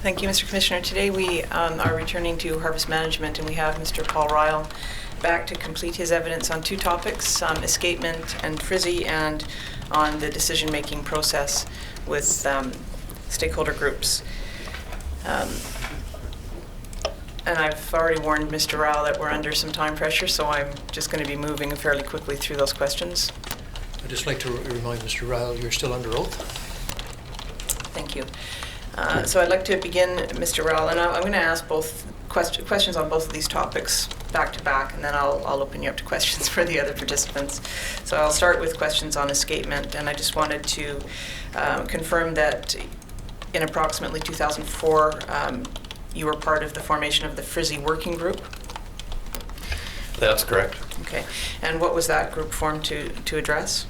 Thank you, Mr. Commissioner. Today we are returning to harvest management, and we have Mr. Paul Ryall back to complete his evidence on two topics, escapement and frizzy, and on the decision-making process with stakeholder groups. And I've already warned Mr. Ryall that we're under some time pressure, so I'm just going to be moving fairly quickly through those questions. I'd just like to remind Mr. Ryall you're still under oath. Thank you. So I'd like to begin, Mr. Ryall, and I'm going to ask both questions on both of these topics back to back, and then I'll open you up to questions for the other participants. So I'll start with questions on escapement, and I just wanted to confirm that in approximately 2004, you were part of the formation of the Frizzy Working Group. That's correct. Okay, and what was that group formed to address?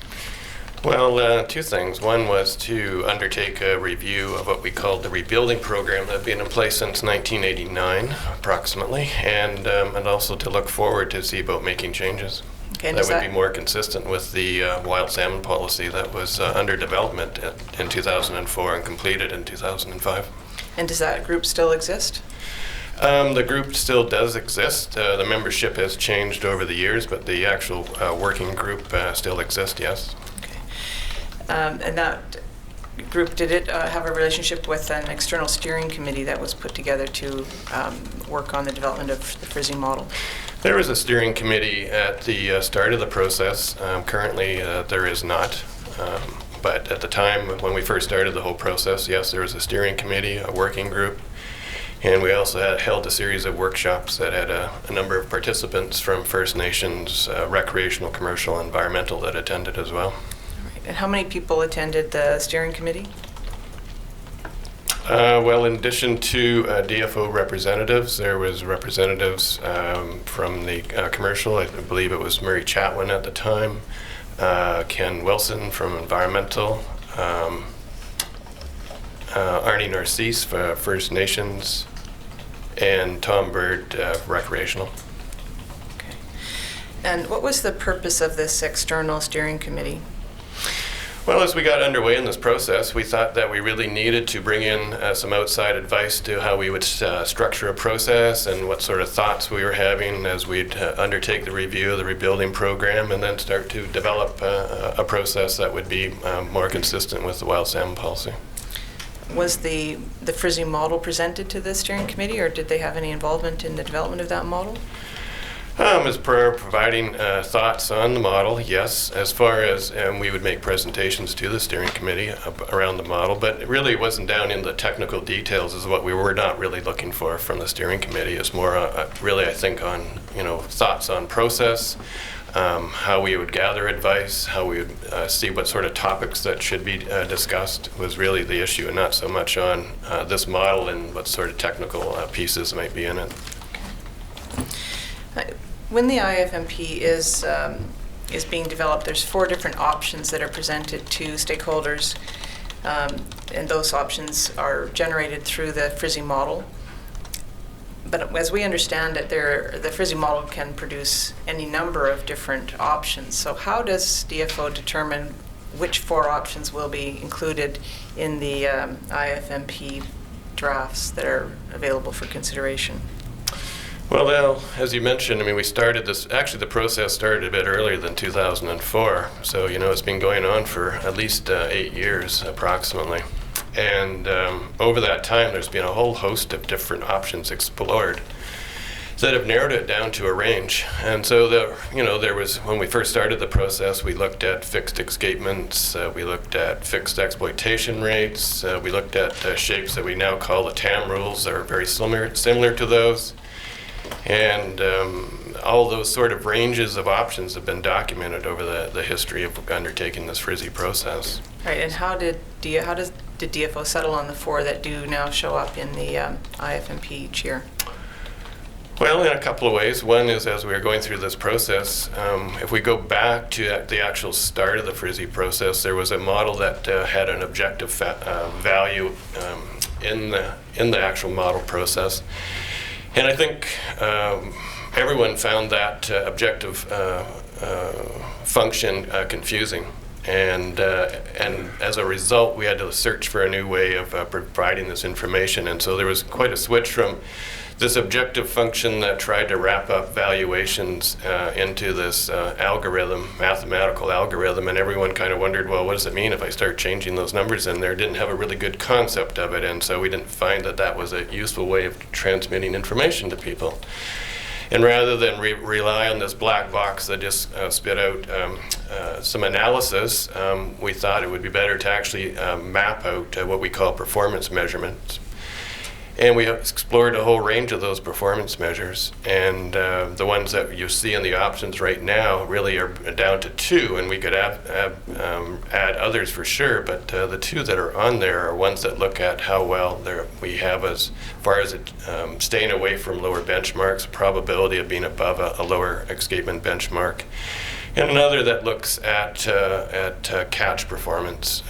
Well, two things. One was to undertake a review of what we called the rebuilding program that had been in place since 1989, approximately, and also to look forward to see about making changes. Okay, that would be more consistent with the wild salmon policy that was under development in 2004 and completed in 2005. And does that group still exist? The group still does exist. The membership has changed over the years, but the actual working group still exists, yes. And that group, did it have a relationship with an external steering committee that was put together to work on the development of the frizzy model? There was a steering committee at the start of the process. Currently, there is not. But at the time when we first started the whole process, yes, there was a steering committee, a working group, and we also held a series of workshops that had a number of participants from First Nations, recreational, commercial, environmental that attended as well. And how many people attended the steering committee? Well, in addition to DFO representatives, there was representatives from the commercial. I believe it was Murray Chatwin at the time, Ken Wilson from environmental, Arnie Narcisse for First Nations, and Tom Bird, recreational. Okay. And what was the purpose of this external steering committee? Well, as we got underway in this process, we thought that we really needed to bring in some outside advice to how we would structure a process and what sort of thoughts we were having as we'd undertake the review of the rebuilding program and then start to develop a process that would be more consistent with the wild salmon policy. Was the frizzy model presented to the steering committee, or did they have any involvement in the development of that model? As per providing thoughts on the model, yes. As far as we would make presentations to the steering committee around the model, but it really wasn't down in the technical details is what we were not really looking for from the steering committee. It's more really, I think, on thoughts on process, how we would gather advice, how we would see what sort of topics that should be discussed was really the issue, and not so much on this model and what sort of technical pieces might be in it. When the IFMP is being developed, there's 4 different options that are presented to stakeholders, and those options are generated through the frizzy model. But as we understand it, the frizzy model can produce any number of different options. So how does DFO determine which 4 options will be included in the IFMP drafts that are available for consideration? Well, as you mentioned, we started this, actually the process started a bit earlier than 2004. So, it's been going on for at least 8 years approximately. And over that time, there's been a whole host of different options explored that have narrowed it down to a range. And so, there was, when we first started the process, we looked at fixed escapements, we looked at fixed exploitation rates, we looked at shapes that we now call the TAM rules that are very similar to those. And all those sort of ranges of options have been documented over the history of undertaking this frizzy process. Right, and how did DFO settle on the 4 that do now show up in the IFMP each year? Well, in a couple of ways. One is, as we were going through this process, if we go back to the actual start of the frizzy process, there was a model that had an objective value in the actual model process. And I think everyone found that objective function confusing. And as a result, we had to search for a new way of providing this information. And so there was quite a switch from this objective function that tried to wrap up valuations into this algorithm, mathematical algorithm, and everyone kind of wondered, well, what does it mean if I start changing those numbers in there? Didn't have a really good concept of it, and so we didn't find that that was a useful way of transmitting information to people. And rather than rely on this black box that just spit out some analysis, we thought it would be better to actually map out what we call performance measurements. And we have explored a whole range of those performance measures, and the ones that you see in the options right now really are down to 2, and we could add others for sure, but the 2 that are on there are ones that look at how well we have as far as staying away from lower benchmarks, probability of being above a lower escapement benchmark, and another that looks at catch performance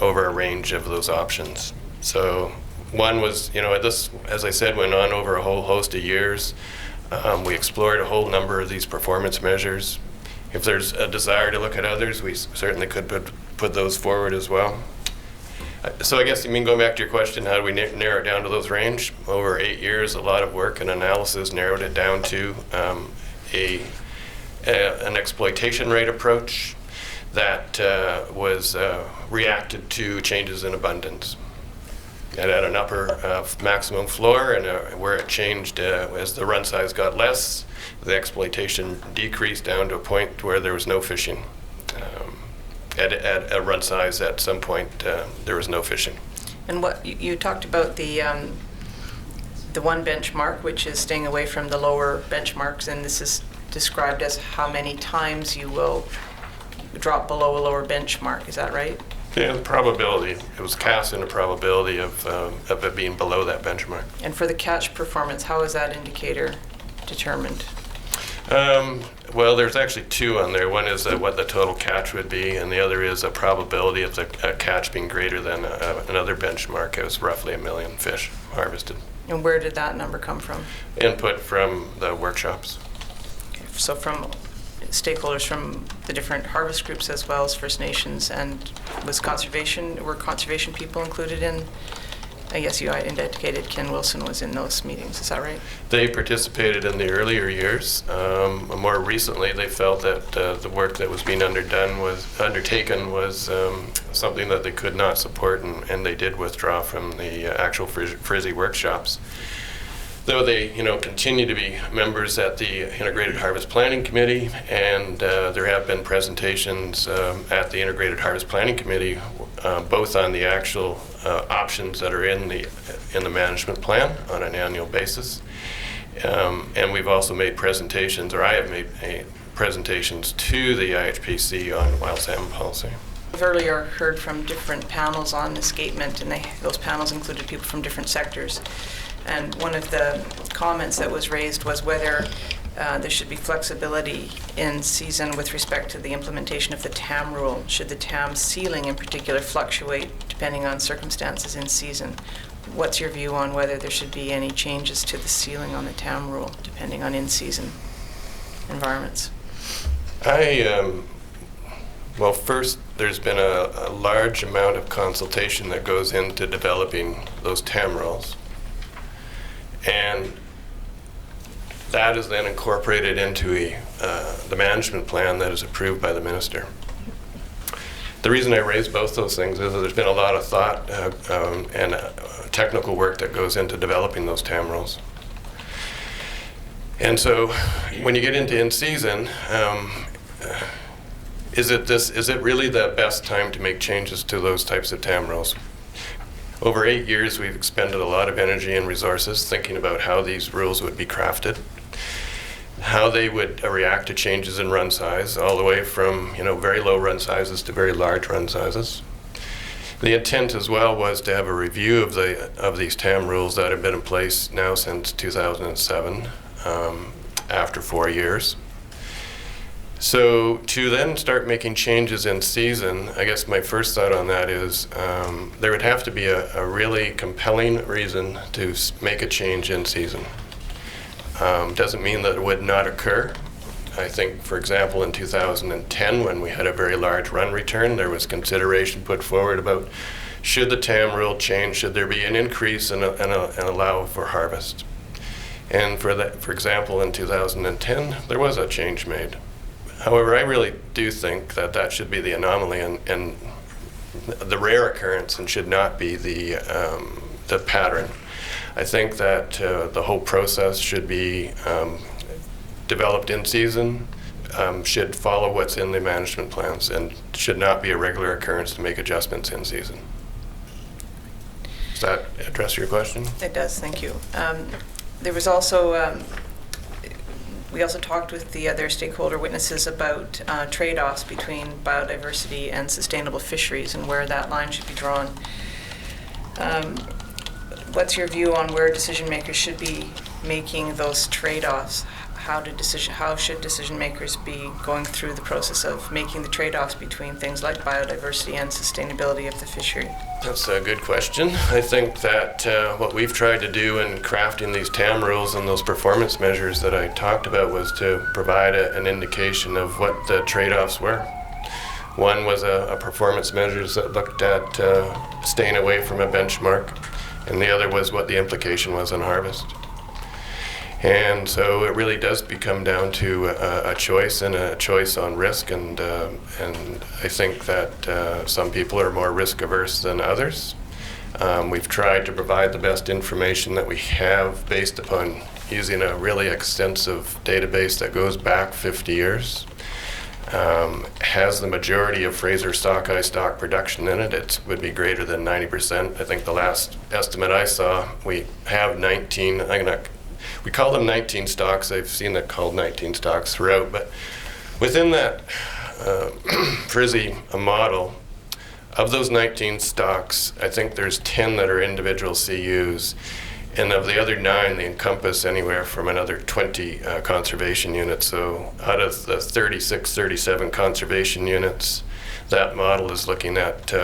over a range of those options. So one was, this, as I said, went on over a whole host of years. We explored a whole number of these performance measures. If there's a desire to look at others, we certainly could put those forward as well. So I guess, going back to your question, how do we narrow it down to those range? Over 8 years, a lot of work and analysis narrowed it down to an exploitation rate approach that was reacted to changes in abundance. It had an upper maximum floor, and where it changed as the run size got less, the exploitation decreased down to a point where there was no fishing. At a run size, at some point, there was no fishing. And what you talked about the one benchmark, which is staying away from the lower benchmarks, and this is described as how many times you will drop below a lower benchmark. Is that right? Yeah, the probability. It was cast in a probability of it being below that benchmark. And for the catch performance, how is that indicator determined? Well, there's actually 2 on there. One is what the total catch would be, and the other is a probability of the catch being greater than another benchmark. It was roughly 1 million fish harvested. And where did that number come from? Input from the workshops. Okay, so from stakeholders from the different harvest groups as well as First Nations, and were conservation people included in? I guess you indicated Ken Wilson was in those meetings, is that right? They participated in the earlier years. More recently, they felt that the work that was being undertaken was something that they could not support, and they did withdraw from the actual Frizzy workshops. Though they, continue to be members at the Integrated Harvest Planning Committee, and there have been presentations at the Integrated Harvest Planning Committee, both on the actual options that are in the management plan on an annual basis, and we've also made presentations, or I have made presentations to the IHPC on wild salmon policy. I've earlier heard from different panels on escapement, and those panels included people from different sectors. And one of the comments that was raised was whether there should be flexibility in season with respect to the implementation of the TAM rule. Should the TAM ceiling in particular fluctuate depending on circumstances in season? What's your view on whether there should be any changes to the ceiling on the TAM rule depending on in-season environments? Well, first, there's been a large amount of consultation that goes into developing those TAM rules. And that is then incorporated into the management plan that is approved by the minister. The reason I raise both those things is that there's been a lot of thought and technical work that goes into developing those TAM rules. And so when you get into in-season, is it really the best time to make changes to those types of TAM rules? Over 8 years, we've expended a lot of energy and resources thinking about how these rules would be crafted, how they would react to changes in run size, all the way from very low run sizes to very large run sizes. The intent as well was to have a review of these TAM rules that have been in place now since 2007, after 4 years. So to then start making changes in season, I guess my first thought on that is there would have to be a really compelling reason to make a change in season. Doesn't mean that it would not occur. I think, for example, in 2010, when we had a very large run return, there was consideration put forward about should the TAM rule change, should there be an increase and allow for harvest. And for example, in 2010, there was a change made. However, I really do think that that should be the anomaly and the rare occurrence and should not be the pattern. I think that the whole process should be developed in season, should follow what's in the management plans, and should not be a regular occurrence to make adjustments in season. Does that address your question? It does, thank you. There was also, we also talked with the other stakeholder witnesses about trade-offs between biodiversity and sustainable fisheries and where that line should be drawn. What's your view on where decision makers should be making those trade-offs? How should decision makers be going through the process of making the trade-offs between things like biodiversity and sustainability of the fishery? That's a good question. I think that what we've tried to do in crafting these TAM rules and those performance measures that I talked about was to provide an indication of what the trade-offs were. One was a performance measures that looked at staying away from a benchmark, and the other was what the implication was on harvest. And so it really does become down to a choice and a choice on risk, and I think that some people are more risk averse than others. We've tried to provide the best information that we have based upon using a really extensive database that goes back 50 years. Has the majority of Fraser sockeye stock production in it. It would be greater than 90%. I think the last estimate I saw, we have 19, we call them 19 stocks. I've seen it called 19 stocks throughout, but within that frizzy model, of those 19 stocks, I think there's 10 that are individual CUs, and of the other 9, they encompass anywhere from another 20 conservation units. So out of the 36, 37 conservation units, that model is looking at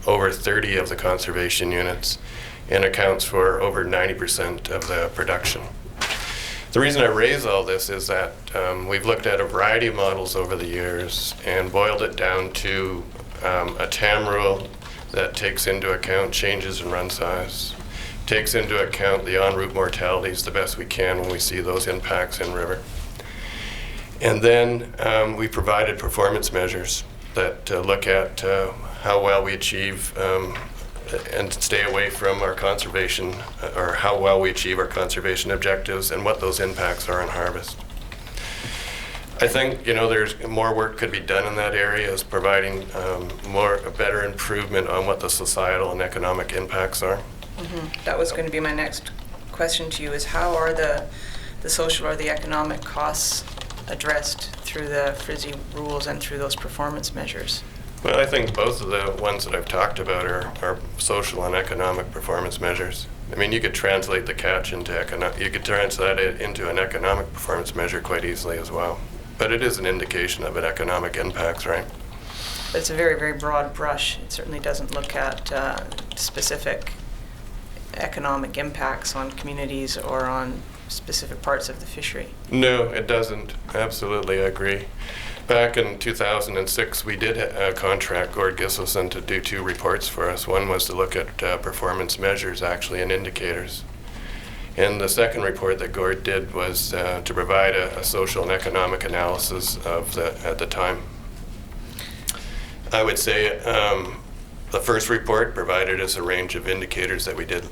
over 30 of the conservation units and accounts for over 90% of the production. The reason I raise all this is that we've looked at a variety of models over the years and boiled it down to a TAM rule that takes into account changes in run size, takes into account the en route mortalities the best we can when we see those impacts in river. And then we provided performance measures that look at how well we achieve and stay away from our conservation, or how well we achieve our conservation objectives and what those impacts are on harvest. I think, there's more work could be done in that area, is providing a better improvement on what the societal and economic impacts are. Mm-hmm. That was going to be my next question to you, is how are the social or the economic costs addressed through the frizzy rules and through those performance measures? Well, I think both of the ones that I've talked about are social and economic performance measures. I mean, you could translate the catch into you could translate it into an economic performance measure quite easily as well. But it is an indication of an economic impacts, right? But it's a very, very broad brush. It certainly doesn't look at specific economic impacts on communities or on specific parts of the fishery. No, it doesn't. Absolutely, I agree. Back in 2006, we did contract Gord Gislason to do 2 reports for us. One was to look at performance measures, actually, and indicators. And the second report that Gord did was to provide a social and economic analysis of at the time. I would say the first report provided us a range of indicators that we did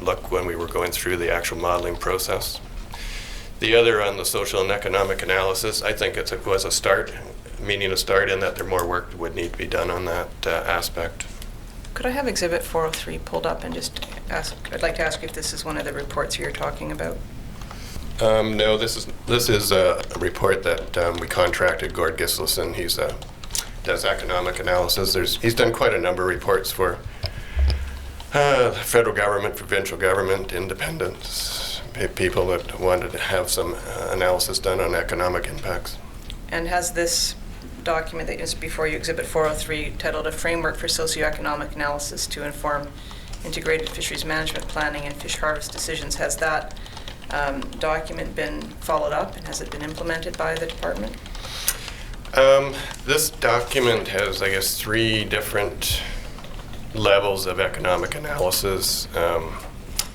look when we were going through the actual modeling process. The other, on the social and economic analysis, I think it was a start, meaning a start in that there more work would need to be done on that aspect. Could I have Exhibit 403 pulled up and just ask, I'd like to ask if this is one of the reports you're talking about. No, this is a report that we contracted Gord Gislason. He does economic analysis. He's done quite a number of reports for the federal government, provincial government, independents, people that wanted to have some analysis done on economic impacts. And has this document that is before you, Exhibit 403, titled A Framework for Socioeconomic Analysis to Inform Integrated Fisheries Management Planning and Fish Harvest Decisions, has that document been followed up, and has it been implemented by the department? This document has, I guess, 3 different levels of economic analysis.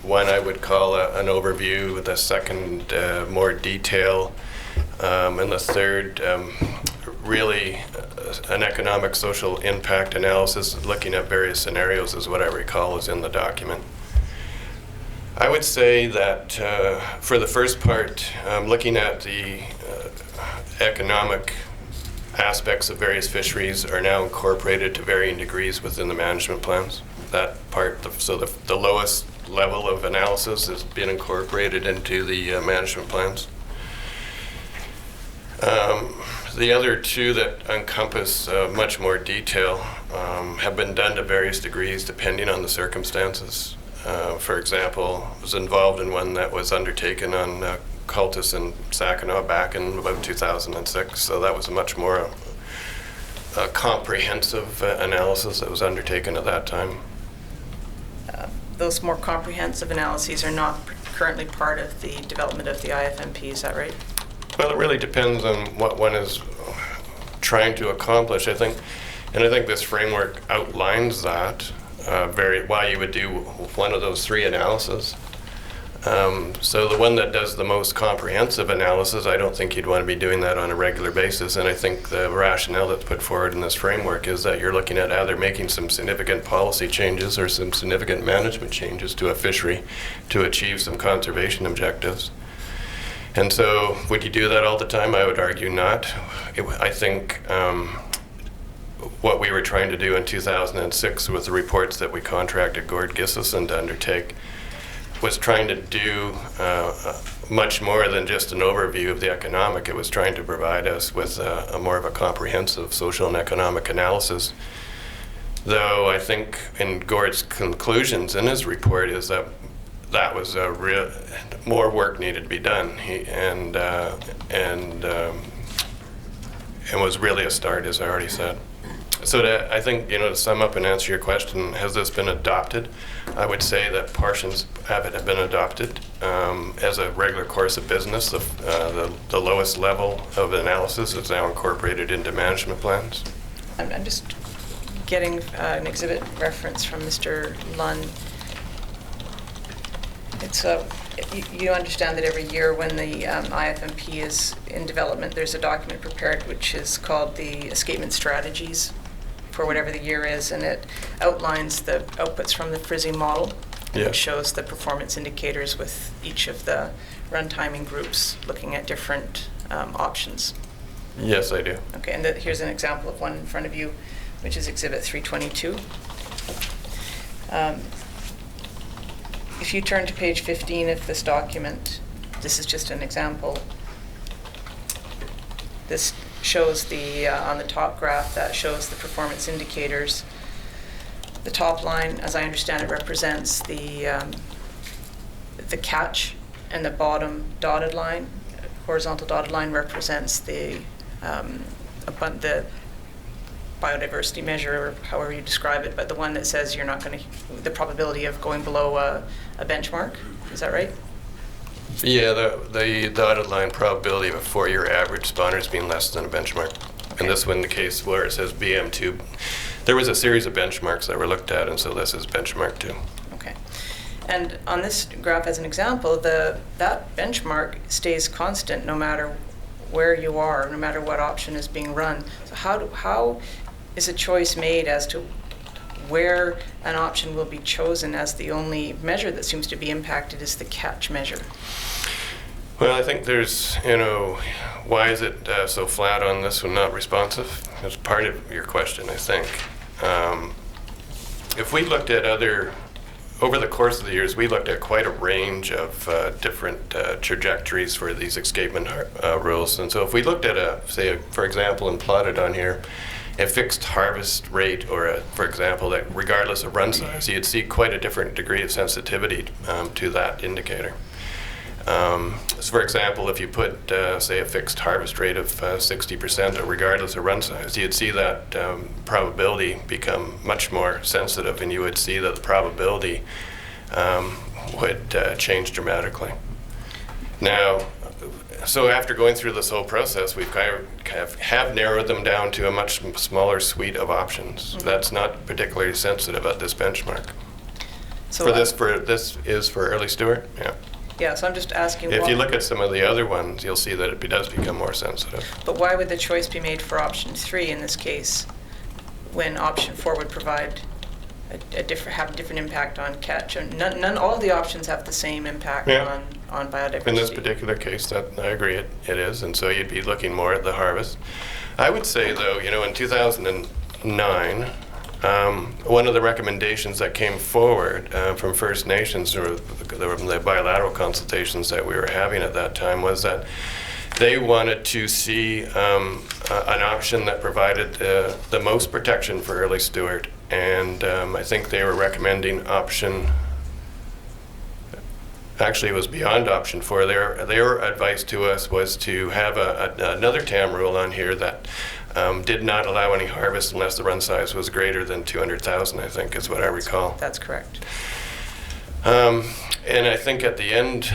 One I would call an overview, the second more detail, and the third really an economic social impact analysis looking at various scenarios is what I recall is in the document. I would say that for the first part, looking at the economic aspects of various fisheries are now incorporated to varying degrees within the management plans. That part, so the lowest level of analysis has been incorporated into the management plans. The other 2 that encompass much more detail have been done to various degrees depending on the circumstances. For example, I was involved in one that was undertaken on cultus in Saginaw back in about 2006, so that was a much more comprehensive analysis that was undertaken at that time. Those more comprehensive analyses are not currently part of the development of the IFMP, is that right? Well, it really depends on what one is trying to accomplish, I think. And I think this framework outlines that, why you would do one of those 3 analyses. So the one that does the most comprehensive analysis, I don't think you'd want to be doing that on a regular basis. And I think the rationale that's put forward in this framework is that you're looking at either making some significant policy changes or some significant management changes to a fishery to achieve some conservation objectives. And so would you do that all the time? I would argue not. I think what we were trying to do in 2006 with the reports that we contracted Gord Gisselson to undertake was trying to do much more than just an overview of the economic. It was trying to provide us with a more of a comprehensive social and economic analysis. Though I think in Gord's conclusions in his report is that was more work needed to be done, and was really a start, as I already said. So I think, to sum up and answer your question, has this been adopted? I would say that portions of it have been adopted as a regular course of business. The lowest level of analysis is now incorporated into management plans. I'm just getting an exhibit reference from Mr. Lund. It's you understand that every year when the IFMP is in development, there's a document prepared which is called the escapement strategies for whatever the year is, and it outlines the outputs from the Frizzy model. And Yeah. it shows the performance indicators with each of the run timing groups looking at different options. Yes, I do. Okay, and here's an example of one in front of you, which is Exhibit 322. If you turn to page 15 of this document, this is just an example. This shows on the top graph, that shows the performance indicators. The top line, as I understand it, represents the catch, and the bottom dotted line, horizontal dotted line, represents the biodiversity measure, or however you describe it, but the one that says you're not going to, the probability of going below a benchmark. Is that right? Yeah, the dotted line probability of a 4-year average spawners being less than a benchmark. Okay. And this one, the case where it says BM2, there was a series of benchmarks that were looked at, and so this is benchmark 2. Okay. And on this graph, as an example, that benchmark stays constant no matter where you are, no matter what option is being run. So how is a choice made as to where an option will be chosen, as the only measure that seems to be impacted is the catch measure? Well, I think there's, why is it so flat on this one, not responsive? That's part of your question, I think. If we looked at over the course of the years, we looked at quite a range of different trajectories for these escapement rules. And so if we looked at for example, and plotted on here, a fixed harvest rate, or for example, that regardless of run size, you'd see quite a different degree of sensitivity to that indicator. So for example, if you put, say, a fixed harvest rate of 60%, or regardless of run size, you'd see that probability become much more sensitive, and you would see that the probability would change dramatically. Now, so after going through this whole process, we've have narrowed them down to a much smaller suite of options. Mm-hmm. That's not particularly sensitive at this benchmark. So This is for early Stewart, yeah. yeah, so I'm just asking. If you look at some of the other ones, you'll see that it does become more sensitive. But why would the choice be made for option 3 in this case, when option 4 would provide have a different impact on catch? And all of the options have the same impact Yeah. on biodiversity. In this particular case, that I agree it is, and so you'd be looking more at the harvest. I would say, though, in 2009, one of the recommendations that came forward from First Nations, or the bilateral consultations that we were having at that time, was that they wanted to see an option that provided the most protection for early Stewart, and I think they were recommending option. Actually, it was beyond option 4. Their advice to us was to have another TAM rule on here that did not allow any harvest unless the run size was greater than 200,000, I think is what I recall. That's correct. And I think at the end,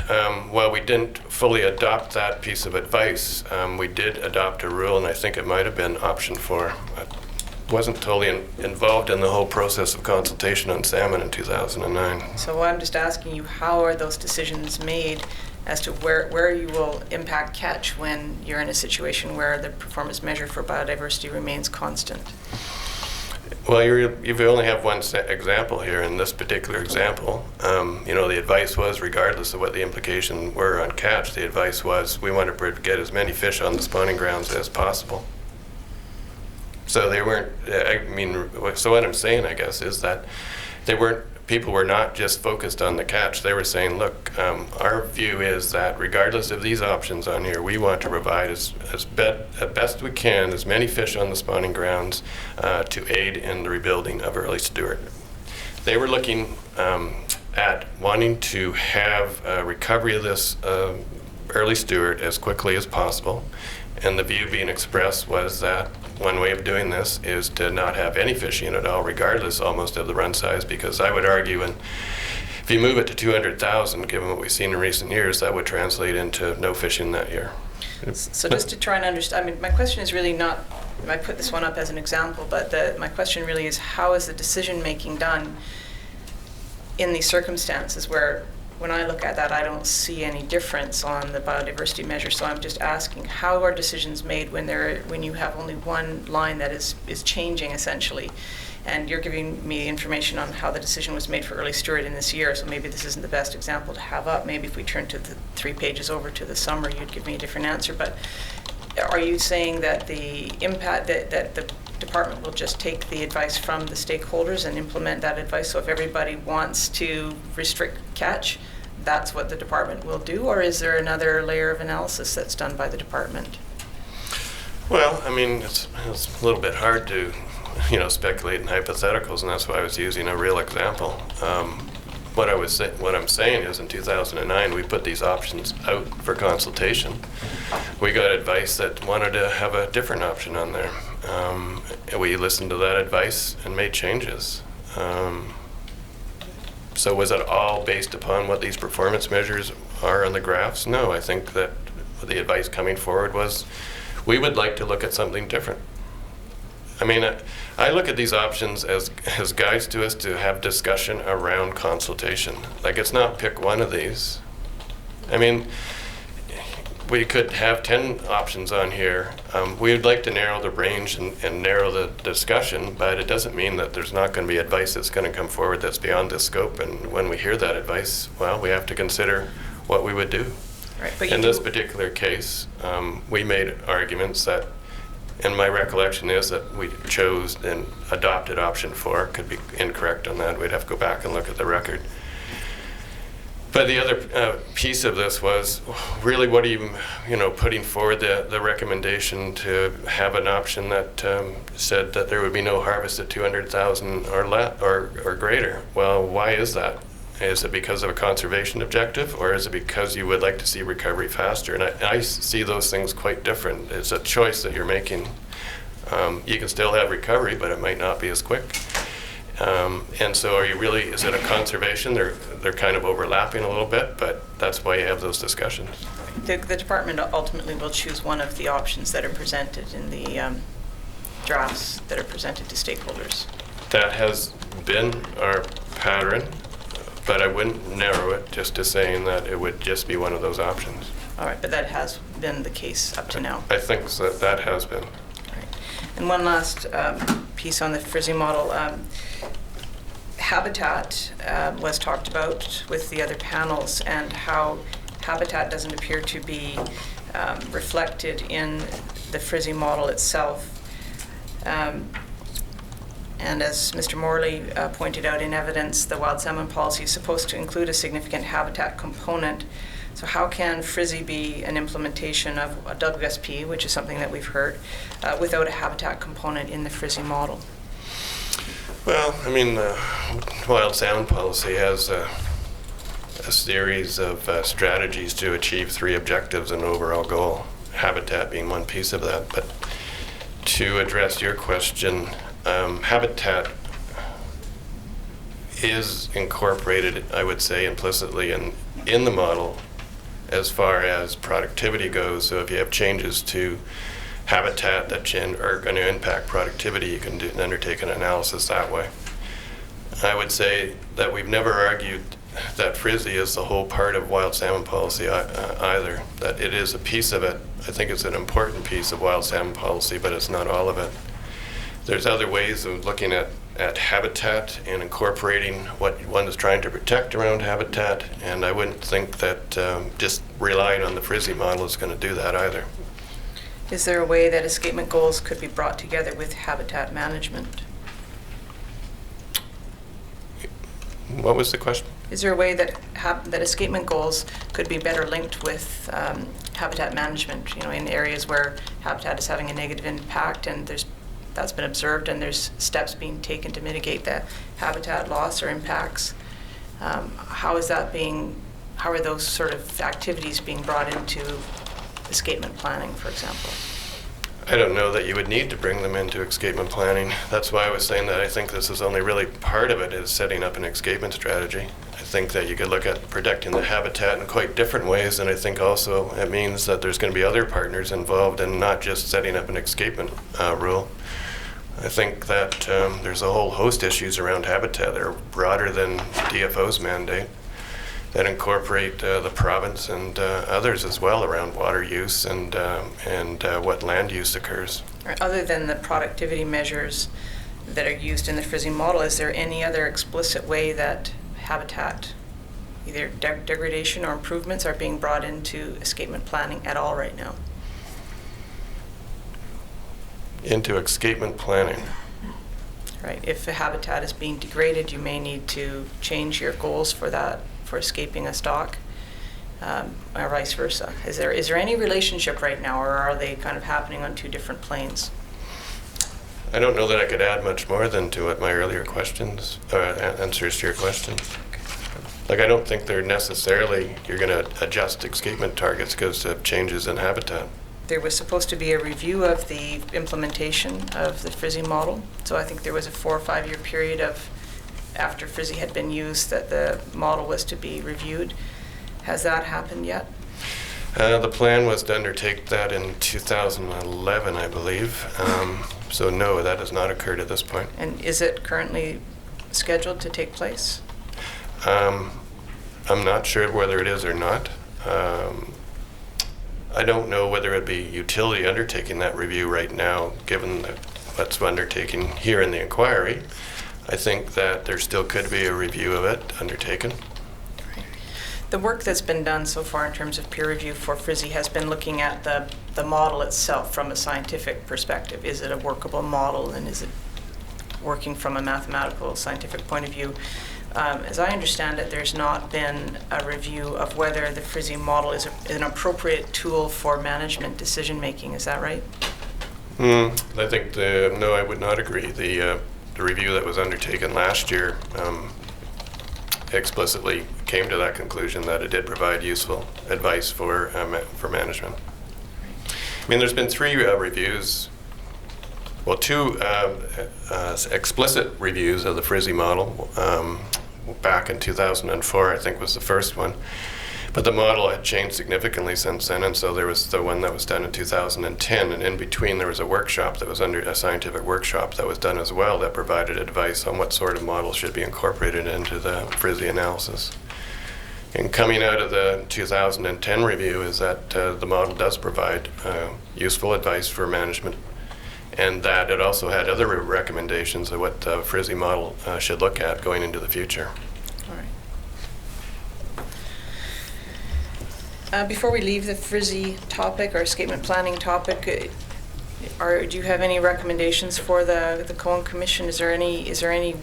while we didn't fully adopt that piece of advice, we did adopt a rule, and I think it might have been option 4. I wasn't totally involved in the whole process of consultation on salmon in 2009. So I'm just asking you, how are those decisions made as to where you will impact catch when you're in a situation where the performance measure for biodiversity remains constant? Well, you only have one example here. In this particular example, the advice was, regardless of what the implications were on catch, the advice was we want to get as many fish on the spawning grounds as possible. So they weren't, so what I'm saying, I guess, is that people were not just focused on the catch. They were saying, look, our view is that regardless of these options on here, we want to provide as best we can as many fish on the spawning grounds to aid in the rebuilding of early Stewart. They were looking at wanting to have a recovery of this early Stewart as quickly as possible, and the view being expressed was that one way of doing this is to not have any fishing at all, regardless almost of the run size, because I would argue, and if you move it to 200,000, given what we've seen in recent years, that would translate into no fishing that year. So just to try and understand, my question is really not, I put this one up as an example, but my question really is, how is the decision making done in these circumstances where, when I look at that, I don't see any difference on the biodiversity measure. So I'm just asking, how are decisions made when you have only one line that is changing essentially? And you're giving me information on how the decision was made for early Stewart in this year, so maybe this isn't the best example to have up. Maybe if we turn to the 3 pages over to the summer, you'd give me a different answer. But are you saying that the impact, that the department will just take the advice from the stakeholders and implement that advice? So if everybody wants to restrict catch, that's what the department will do? Or is there another layer of analysis that's done by the department? Well, it's a little bit hard to speculate in hypotheticals, and that's why I was using a real example. What I'm saying is, in 2009, we put these options out for consultation. We got advice that wanted to have a different option on there. We listened to that advice and made changes. So was it all based upon what these performance measures are on the graphs? No, I think that the advice coming forward was, we would like to look at something different. I look at these options as guides to us to have discussion around consultation. Like, it's not pick one of these. We could have 10 options on here. We would like to narrow the range and narrow the discussion, but it doesn't mean that there's not going to be advice that's going to come forward that's beyond this scope. And when we hear that advice, well, we have to consider what we would do. Right, but in this particular case, we made arguments that, and my recollection is that we chose and adopted option 4. Could be incorrect on that. We'd have to go back and look at the record. But the other piece of this was really, what are you, putting forward the recommendation to have an option that said that there would be no harvest at 200,000 or greater. Well, why is that? Is it because of a conservation objective, or is it because you would like to see recovery faster? And I see those things quite different. It's a choice that you're making. You can still have recovery, but it might not be as quick. And so is it a conservation? They're kind of overlapping a little bit, but that's why you have those discussions. The department ultimately will choose one of the options that are presented in the drafts that are presented to stakeholders. That has been our pattern, but I wouldn't narrow it just to saying that it would just be one of those options. All right, but that has been the case up to now. I think that has been. Right. And one last piece on the Frizzy model. Habitat was talked about with the other panels, and how habitat doesn't appear to be reflected in the Frizzy model itself. And as Mr. Morley pointed out in evidence, the wild salmon policy is supposed to include a significant habitat component. So how can Frizzy be an implementation of a WSP, which is something that we've heard, without a habitat component in the Frizzy model? Well, I mean, the wild salmon policy has a series of strategies to achieve 3 objectives and an overall goal, habitat being one piece of that. But to address your question, habitat is incorporated, I would say, implicitly in the model as far as productivity goes. So if you have changes to habitat that are going to impact productivity, you can undertake an analysis that way. I would say that we've never argued that Frizzy is the whole part of wild salmon policy either, that it is a piece of it. I think it's an important piece of wild salmon policy, but it's not all of it. There's other ways of looking at habitat and incorporating what one is trying to protect around habitat, and I wouldn't think that just relying on the Frizzy model is going to do that either. Is there a way that escapement goals could be brought together with habitat management? What was the question? Is there a way that that escapement goals could be better linked with habitat management? You know, in areas where habitat is having a negative impact, and that's been observed, and there's steps being taken to mitigate the habitat loss or impacts. How are those sort of activities being brought into escapement planning, for example? I don't know that you would need to bring them into escapement planning. That's why I was saying that I think this is only really part of it, is setting up an escapement strategy. I think that you could look at protecting the habitat in quite different ways, and I think also it means that there's going to be other partners involved and not just setting up an escapement rule. I think that there's a whole host of issues around habitat that are broader than DFO's mandate, that incorporate the province and others as well around water use and what land use occurs. Other than the productivity measures that are used in the Frizzy model, is there any other explicit way that habitat, either degradation or improvements, are being brought into escapement planning at all right now? Into escapement planning. Right. If the habitat is being degraded, you may need to change your goals for that, for escaping a stock, or vice versa. Is there any relationship right now, or are they kind of happening on 2 different planes? I don't know that I could add much more than to what my earlier questions, answers to your question. Like, I don't think they're necessarily, you're going to adjust escapement targets because of changes in habitat. There was supposed to be a review of the implementation of the Frizzy model. So I think there was a 4 or 5 year period of after Frizzy had been used that the model was to be reviewed. Has that happened yet? The plan was to undertake that in 2011, I believe. So no, that has not occurred at this point. And is it currently scheduled to take place? I'm not sure whether it is or not. I don't know whether it'd be utility undertaking that review right now, given what's undertaken here in the inquiry. I think that there still could be a review of it undertaken. The work that's been done so far in terms of peer review for Frizzy has been looking at the model itself from a scientific perspective. Is it a workable model, and is it working from a mathematical, scientific point of view? As I understand it, there's not been a review of whether the Frizzy model is an appropriate tool for management decision-making. Is that right? I think no, I would not agree. The review that was undertaken last year explicitly came to that conclusion that it did provide useful advice for management. I mean, there's been 3 reviews well, two explicit reviews of the Frizzy model back in 2004, I think was the first one. But the model had changed significantly since then, and so there was the one that was done in 2010, and in between there was a workshop that was under a scientific workshop that was done as well that provided advice on what sort of model should be incorporated into the Frizzy analysis. And coming out of the 2010 review is that the model does provide useful advice for management, and that it also had other recommendations of what the Frizzy model should look at going into the future. All right. Before we leave the Frizzy topic or escapement planning topic, do you have any recommendations for the Cohen Commission? Is there any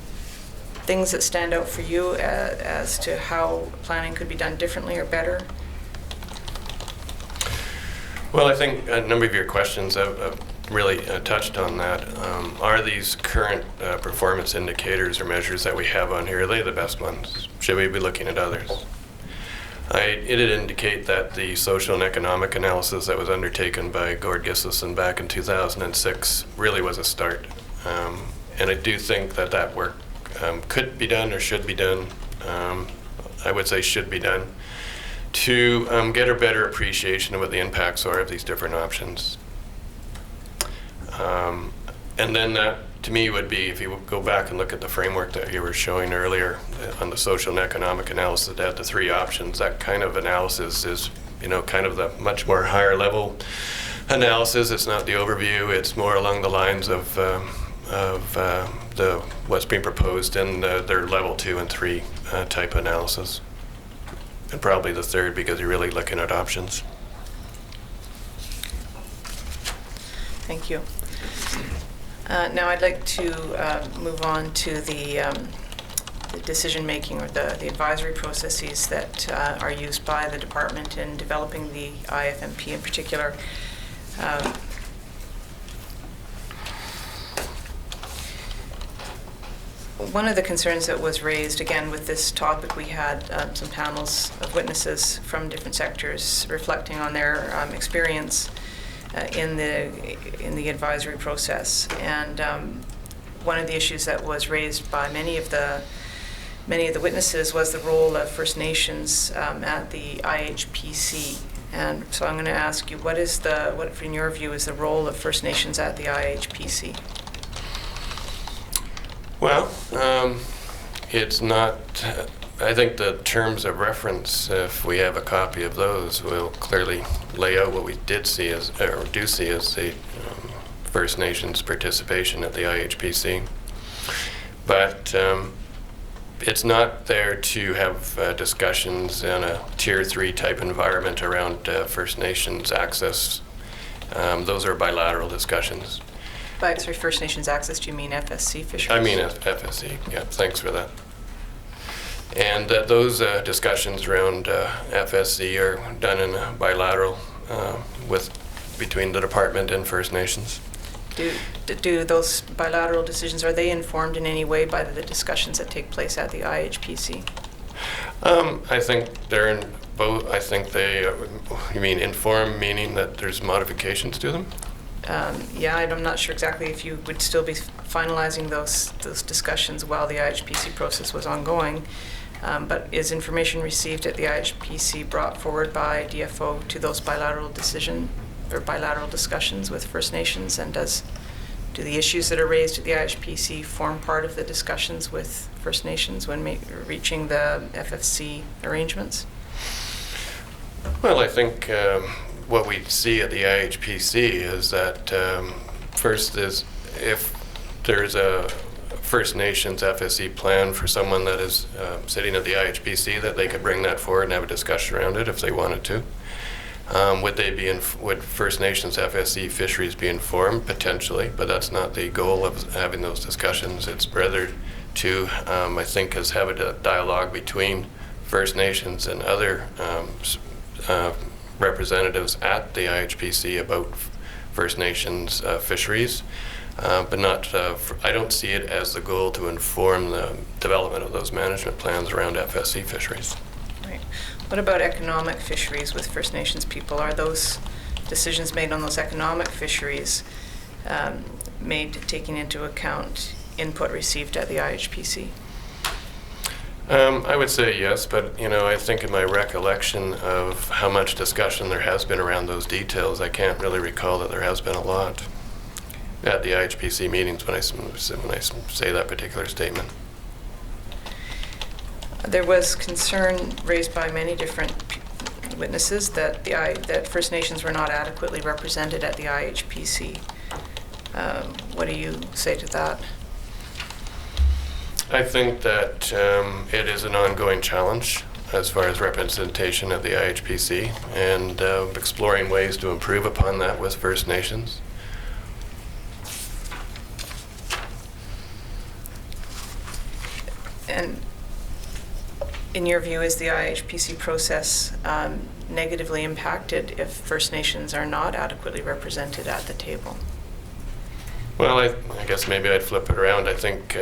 things that stand out for you as to how planning could be done differently or better? Well, I think a number of your questions have really touched on that. Are these current performance indicators or measures that we have on here, are they the best ones? Should we be looking at others? It did indicate that the social and economic analysis that was undertaken by Gord Gislason back in 2006 really was a start. And I do think that that work could be done or should be done, I would say should be done, to get a better appreciation of what the impacts are of these different options. And then that, to me, would be, if you would go back and look at the framework that you were showing earlier on the social and economic analysis that had the three options, that kind of analysis is, kind of the much more higher level analysis. It's not the overview. It's more along the lines of what's being proposed in their level 2 and 3 type analysis. And probably the third, because you're really looking at options. Thank you. Now I'd like to move on to the decision-making or the advisory processes that are used by the department in developing the IFMP in particular. One of the concerns that was raised, again, with this topic, we had some panels of witnesses from different sectors reflecting on their experience in the advisory process, and one of the issues that was raised by many of the witnesses was the role of First Nations at the IHPC. And so I'm going to ask you, what in your view is the role of First Nations at the IHPC? Well, it's not. I think the terms of reference, if we have a copy of those, will clearly lay out what we do see as the First Nations participation at the IHPC. But it's not there to have discussions in a Tier 3 type environment around First Nations access. Those are bilateral discussions. By First Nations access, do you mean FSC fisheries? I mean FSC, yeah, thanks for that. And those discussions around FSC are done in a bilateral between the department and First Nations. Do those bilateral decisions, are they informed in any way by the discussions that take place at the IHPC? I think they're in both. I think they, you mean informed, meaning that there's modifications to them? Yeah, I'm not sure exactly if you would still be finalizing those discussions while the IHPC process was ongoing. But is information received at the IHPC brought forward by DFO to those bilateral discussions with First Nations? And do the issues that are raised at the IHPC form part of the discussions with First Nations when reaching the FFC arrangements? Well, I think what we see at the IHPC is that first is if there's a First Nations FSC plan for someone that is sitting at the IHPC, that they could bring that forward and have a discussion around it if they wanted to. Would First Nations FSC fisheries be informed? Potentially, but that's not the goal of having those discussions. It's rather to, I think, have a dialogue between First Nations and other representatives at the IHPC about First Nations fisheries. But not. I don't see it as the goal to inform the development of those management plans around FSC fisheries. Right. What about economic fisheries with First Nations people? Are those decisions made on those economic fisheries made taking into account input received at the IHPC? I would say yes, but I think in my recollection of how much discussion there has been around those details, I can't really recall that there has been a lot at the IHPC meetings when I say that particular statement. There was concern raised by many different witnesses that that First Nations were not adequately represented at the IHPC. What do you say to that? I think that it is an ongoing challenge as far as representation at the IHPC, and exploring ways to improve upon that with First Nations. And in your view, is the IHPC process negatively impacted if First Nations are not adequately represented at the table? Well, I guess maybe I'd flip it around. I think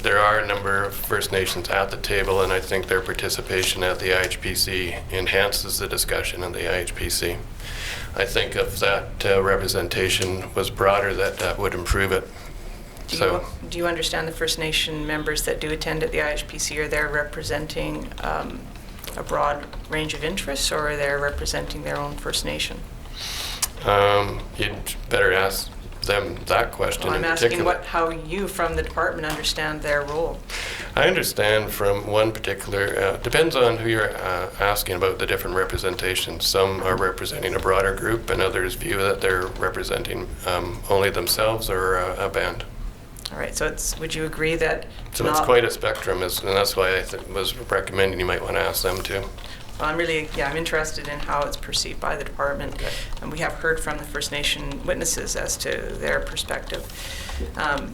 there are a number of First Nations at the table, and I think their participation at the IHPC enhances the discussion in the IHPC. I think if that representation was broader, that would improve it. Do you understand the First Nation members that do attend at the IHPC, are they representing a broad range of interests, or are they representing their own First Nation? You'd better ask them that question. Well, I'm in asking particular. how you from the department understand their role. I understand from one particular, depends on who you're asking about the different representations. Some are representing a broader group, and others view that they're representing only themselves or a band. All right, so would you agree that It's quite a spectrum, and that's why I was recommending you might want to ask them too. Well, I'm interested in how it's perceived by the department, okay. And we have heard from the First Nation witnesses as to their perspective.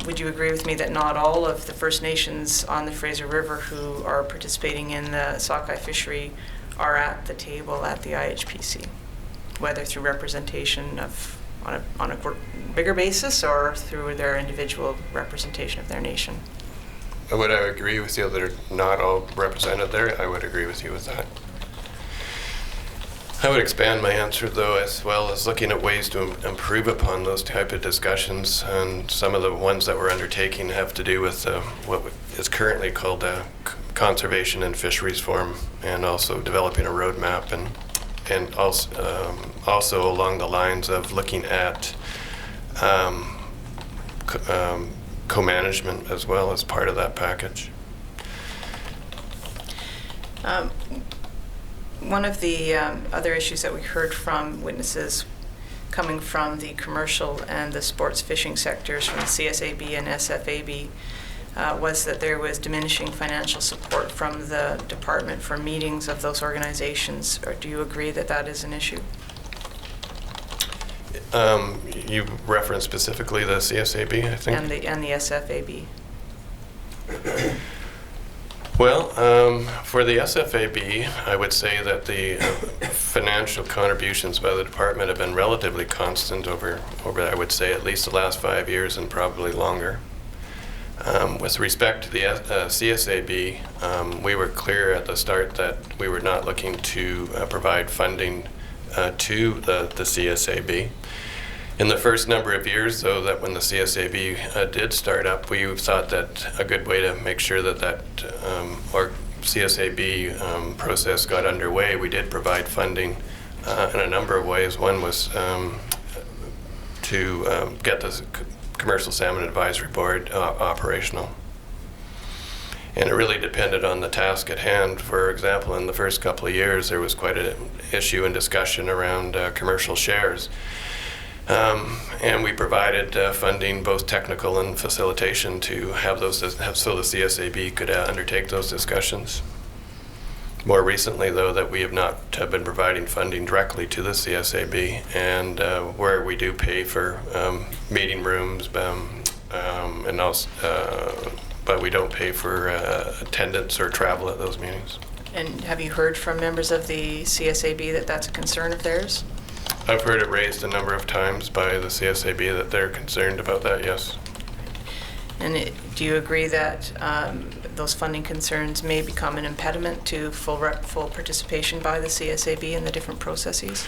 Would you agree with me that not all of the First Nations on the Fraser River who are participating in the sockeye fishery are at the table at the IHPC, whether through representation on a bigger basis or through their individual representation of their nation? Would I agree with you that are not all represented there? I would agree with you with that. I would expand my answer, though, as well as looking at ways to improve upon those type of discussions. And some of the ones that we're undertaking have to do with what is currently called Conservation and Fisheries Forum, and also developing a roadmap, and also along the lines of looking at co-management as well as part of that package. One of the other issues that we heard from witnesses coming from the commercial and the sports fishing sectors from CSAB and SFAB was that there was diminishing financial support from the department for meetings of those organizations. Or do you agree that that is an issue? You referenced specifically the CSAB, I think? And the SFAB. Well, for the SFAB, I would say that the financial contributions by the department have been relatively constant over, I would say, at least the last 5 years and probably longer. With respect to the CSAB, we were clear at the start that we were not looking to provide funding to the CSAB. In the first number of years, though, that when the CSAB did start up, we thought that a good way to make sure that our CSAB process got underway, we did provide funding in a number of ways. One was to get the Commercial Salmon Advisory Board operational. And it really depended on the task at hand. For example, in the first couple of years, there was quite an issue and discussion around commercial shares. And we provided funding, both technical and facilitation, to have those, so the CSAB could undertake those discussions. More recently, though, that we have not been providing funding directly to the CSAB, and where we do pay for meeting rooms, and also, but we don't pay for attendance or travel at those meetings. And have you heard from members of the CSAB that that's a concern of theirs? I've heard it raised a number of times by the CSAB that they're concerned about that, yes. And do you agree that those funding concerns may become an impediment to full participation by the CSAB in the different processes?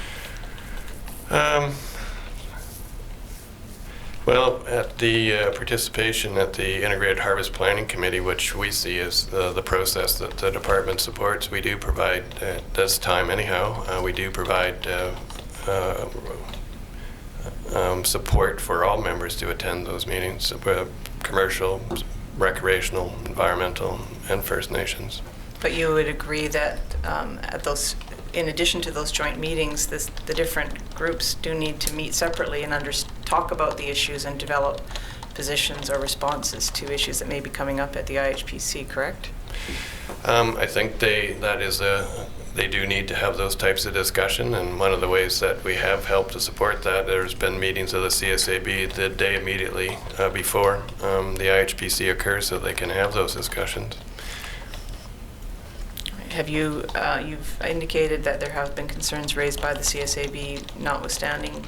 Well, at the participation at the Integrated Harvest Planning Committee, which we see as the process that the department supports, we do provide, at this time anyhow, we do provide support for all members to attend those meetings, commercial, recreational, environmental, and First Nations. But you would agree that at those, in addition to those joint meetings, the different groups do need to meet separately and talk about the issues and develop positions or responses to issues that may be coming up at the IHPC, correct? I think they do need to have those types of discussion, and one of the ways that we have helped to support that, there's been meetings of the CSAB the day immediately before the IHPC occurs so they can have those discussions. Have you, you've indicated that there have been concerns raised by the CSAB notwithstanding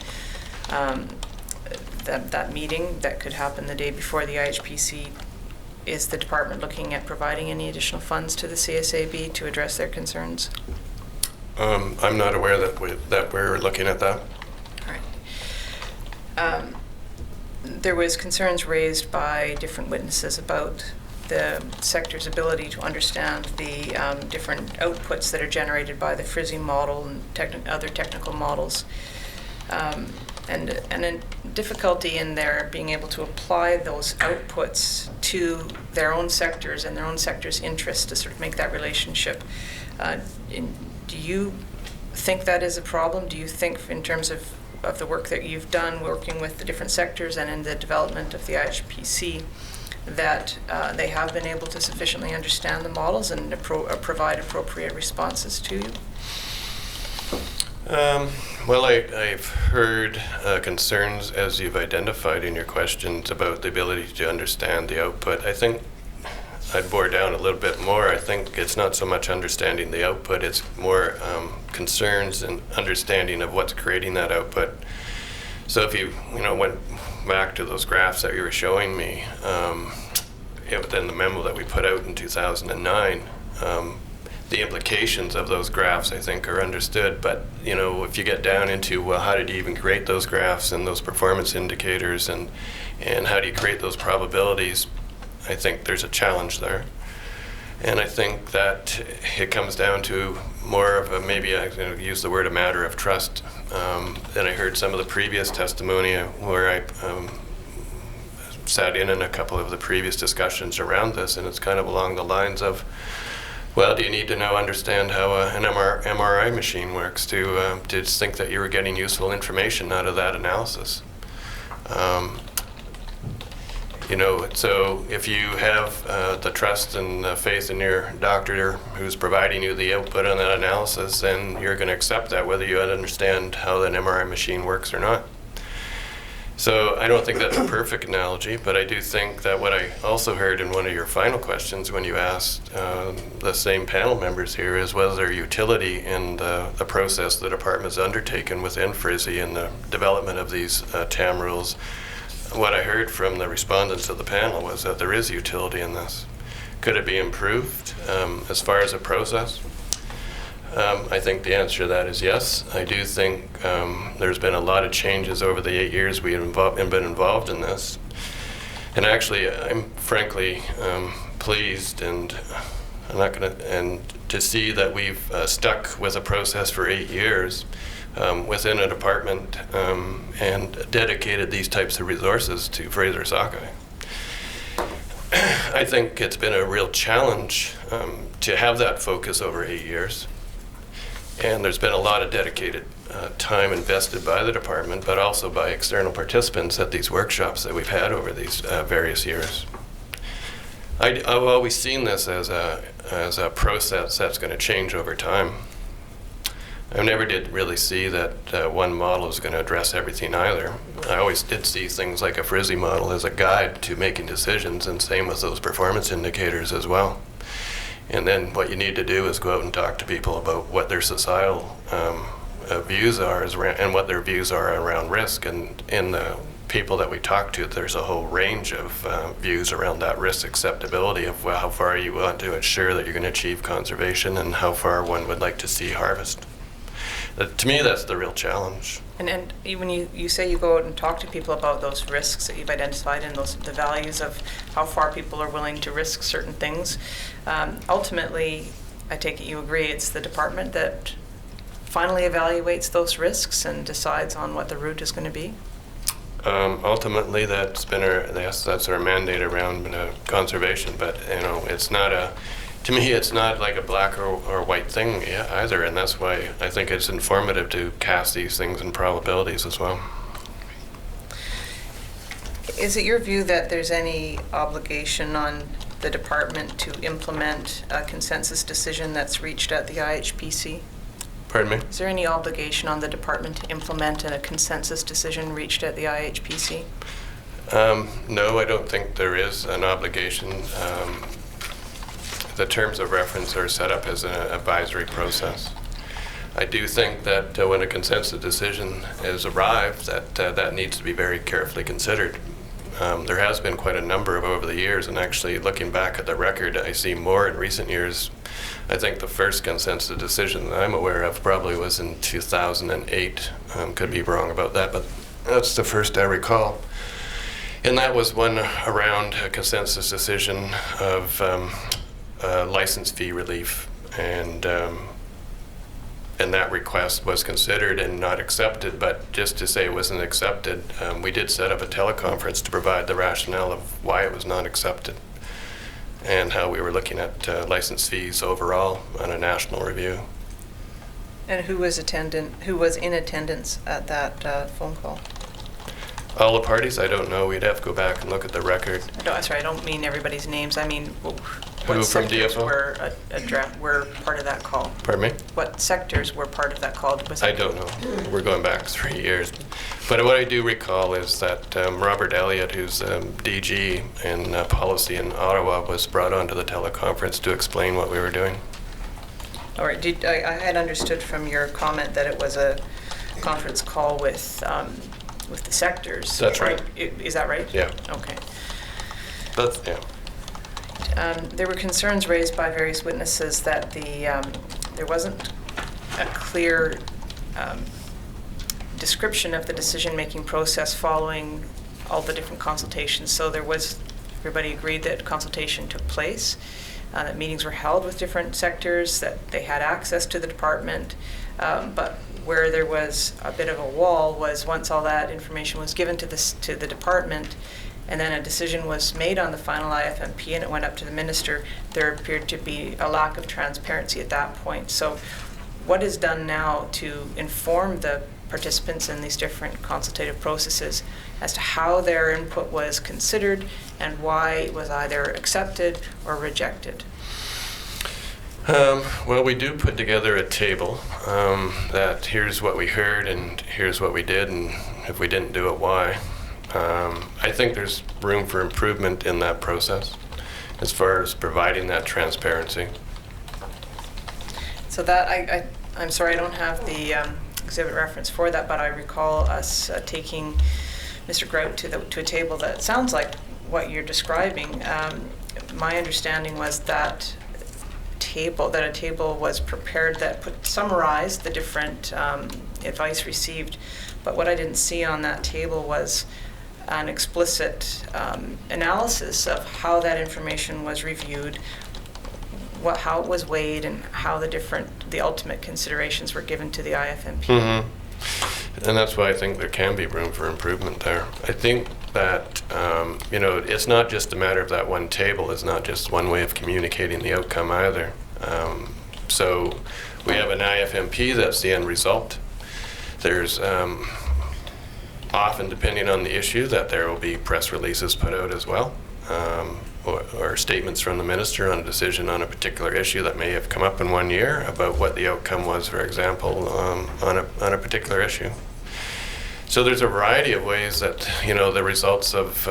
that meeting that could happen the day before the IHPC. Is the department looking at providing any additional funds to the CSAB to address their concerns? I'm not aware that we're looking at that. All right. There was concerns raised by different witnesses about the sector's ability to understand the different outputs that are generated by the Frizzy model and other technical models. And a difficulty in their being able to apply those outputs to their own sectors and their own sector's interests to sort of make that relationship. Do you think that is a problem? Do you think, in terms of the work that you've done working with the different sectors and in the development of the IHPC, that they have been able to sufficiently understand the models and provide appropriate responses to you? Well, I've heard concerns, as you've identified in your questions, about the ability to understand the output. I think I'd bore down a little bit more. I think it's not so much understanding the output, it's more concerns and understanding of what's creating that output. So if you went back to those graphs that you were showing me, within the memo that we put out in 2009, the implications of those graphs, I think, are understood. But if you get down into, well, how did you even create those graphs and those performance indicators, and how do you create those probabilities, I think there's a challenge there. And I think that it comes down to more of a, maybe I'm going to use the word, a matter of trust. Than I heard some of the previous testimony where I sat in a couple of the previous discussions around this, and it's kind of along the lines of, well, do you need to now understand how an MRI machine works to think that you were getting useful information out of that analysis? So if you have the trust and faith in your doctor who's providing you the output on that analysis, then you're going to accept that whether you understand how an MRI machine works or not. So I don't think that's a perfect analogy, but I do think that what I also heard in one of your final questions when you asked the same panel members here is whether there utility in the process the department's undertaken within Frizzy and the development of these TAM rules. What I heard from the respondents of the panel was that there is utility in this. Could it be improved as far as a process? I think the answer to that is yes. I do think there's been a lot of changes over the 8 years we've been involved in this. And actually, I'm frankly pleased and to see that we've stuck with a process for 8 years within a department and dedicated these types of resources to Fraser Sockeye. I think it's been a real challenge to have that focus over 8 years. And there's been a lot of dedicated time invested by the department, but also by external participants at these workshops that we've had over these various years. I've always seen this as a process that's going to change over time. I never did really see that one model is going to address everything either. I always did see things like a Frizzy model as a guide to making decisions, and same with those performance indicators as well. And then what you need to do is go out and talk to people about what their societal views are and what their views are around risk. And in the people that we talk to, there's a whole range of views around that risk acceptability of how far you want to ensure that you're going to achieve conservation and how far one would like to see harvest. To me, that's the real challenge. And when you say you go out and talk to people about those risks that you've identified and the values of how far people are willing to risk certain things, ultimately, I take it you agree it's the department that finally evaluates those risks and decides on what the route is going to be? Ultimately, that's our mandate around conservation. But it's not to me, it's not like a black or white thing either, and that's why I think it's informative to cast these things in probabilities as well. Is it your view that there's any obligation on the department to implement a consensus decision that's reached at the IHPC? Pardon me? Is there any obligation on the department to implement a consensus decision reached at the IHPC? No, I don't think there is an obligation. The terms of reference are set up as an advisory process. I do think that when a consensus decision is arrived, that needs to be very carefully considered. There has been quite a number of over the years, and actually looking back at the record, I see more in recent years. I think the first consensus decision that I'm aware of probably was in 2008. Could be wrong about that, but that's the first I recall. And that was one around a consensus decision of license fee relief, and that request was considered and not accepted. But just to say it wasn't accepted, we did set up a teleconference to provide the rationale of why it was not accepted and how we were looking at license fees overall on a national review. And who was in attendance at that phone call? All the parties, I don't know. We'd have to go back and look at the record. I don't mean everybody's names. I mean, Who what from sectors DFO? were part of that call? Pardon me? What sectors were part of that call? I don't know. We're going back 3 years. But what I do recall is that Robert Elliott, who's DG in policy in Ottawa, was brought onto the teleconference to explain what we were doing. All right. I had understood from your comment that it was a conference call with the sectors. That's right. Is that right? Yeah. Okay. Yeah. There were concerns raised by various witnesses that there wasn't a clear description of the decision-making process following all the different consultations. So everybody agreed that consultation took place, that meetings were held with different sectors, that they had access to the department, but where there was a bit of a wall was once all that information was given to the department, and then a decision was made on the final IFMP and it went up to the minister, there appeared to be a lack of transparency at that point. So what is done now to inform the participants in these different consultative processes as to how their input was considered and why it was either accepted or rejected? Well, we do put together a table that here's what we heard and here's what we did, and if we didn't do it, why. I think there's room for improvement in that process as far as providing that transparency. So that, I'm sorry, I don't have the exhibit reference for that, but I recall us taking Mr. Grout to a table that sounds like what you're describing. My understanding was that a table was prepared that summarized the different advice received, but what I didn't see on that table was an explicit analysis of how that information was reviewed, how it was weighed, and how the ultimate considerations were given to the IFMP. Mm-hmm. And that's why I think there can be room for improvement there. I think that it's not just a matter of that one table. It's not just one way of communicating the outcome either. So we have an IFMP, that's the end result. There's often, depending on the issue, that there will be press releases put out as well, or statements from the minister on a decision on a particular issue that may have come up in 1 year about what the outcome was, for example, on a particular issue. So there's a variety of ways that the results of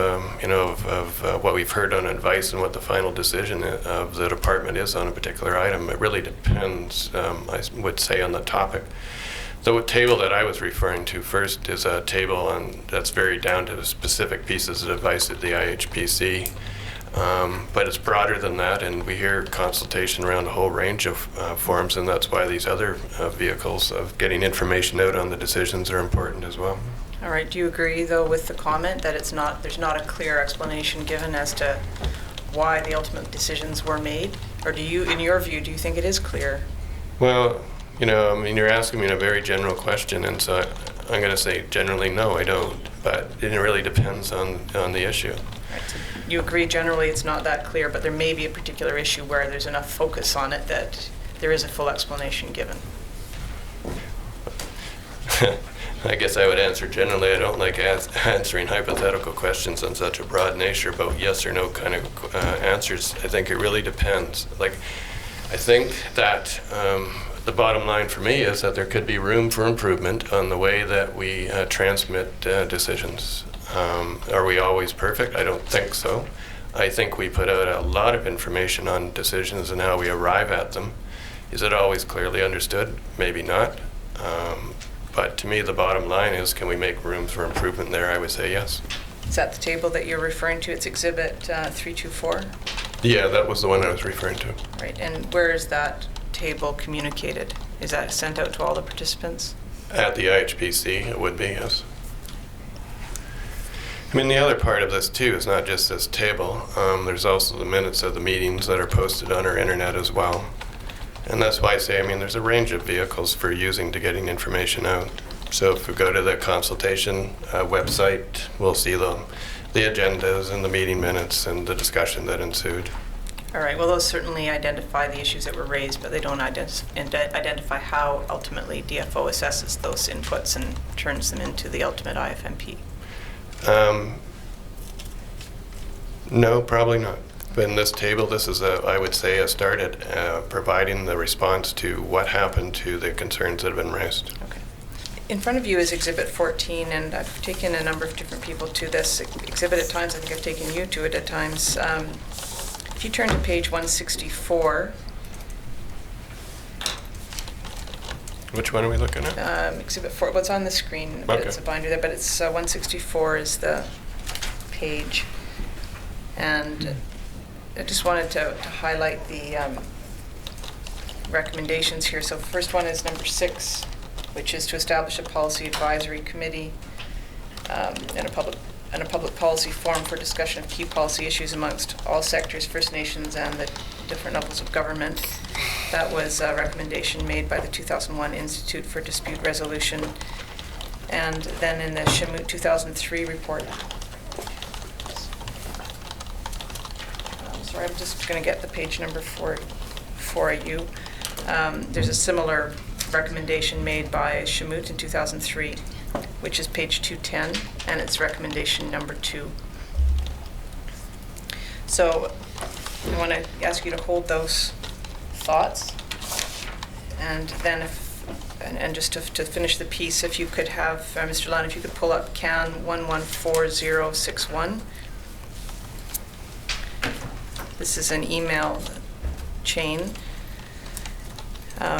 what we've heard on advice and what the final decision of the department is on a particular item. It really depends, I would say, on the topic. The table that I was referring to first is a table that's very down to the specific pieces of advice at the IHPC. But it's broader than that, and we hear consultation around a whole range of forums, and that's why these other vehicles of getting information out on the decisions are important as well. All right, do you agree, though, with the comment that there's not a clear explanation given as to why the ultimate decisions were made? Or do you, in your view, do you think it is clear? Well, you're asking me a very general question, and so I'm going to say generally no, I don't. But it really depends on the issue. Right, so you agree generally it's not that clear, but there may be a particular issue where there's enough focus on it that there is a full explanation given. I guess I would answer generally. I don't like answering hypothetical questions on such a broad nature about yes or no kind of answers. I think it really depends. I think that the bottom line for me is that there could be room for improvement on the way that we transmit decisions. Are we always perfect? I don't think so. I think we put out a lot of information on decisions and how we arrive at them. Is it always clearly understood? Maybe not. But to me, the bottom line is, can we make room for improvement there? I would say yes. Is that the table that you're referring to? It's Exhibit 324? Yeah, that was the one I was referring to. Right, and where is that table communicated? Is that sent out to all the participants? At the IHPC, it would be, yes. The other part of this, too, is not just this table. There's also the minutes of the meetings that are posted on our internet as well. And that's why I say, there's a range of vehicles for using to getting information out. So if we go to the consultation website, we'll see the agendas and the meeting minutes and the discussion that ensued. All right, well, those certainly identify the issues that were raised, but they don't identify how ultimately DFO assesses those inputs and turns them into the ultimate IFMP. No, probably not. In this table, this is, I would say, a start at providing the response to what happened to the concerns that have been raised. Okay. In front of you is Exhibit 14, and I've taken a number of different people to this exhibit at times. I think I've taken you to it at times. If you turn to page 164. Which one are we looking at? Exhibit 4, what's on the screen, but Okay. it's a binder there, but it's 164 is the page. And I just wanted to highlight the recommendations here. So first one is number 6, which is to establish a policy advisory committee and a public policy forum for discussion of key policy issues amongst all sectors, First Nations, and the different levels of government. That was a recommendation made by the 2001 Institute for Dispute Resolution. And then in the Shamoot 2003 report, sorry, I'm just going to get the page number for you. There's a similar recommendation made by Shamoot in 2003, which is page 210, and it's recommendation number 2. So I want to ask you to hold those thoughts, and then and just to finish the piece, if you could have, Mr. Lyon, if you could pull up CAN 114061. This is an email chain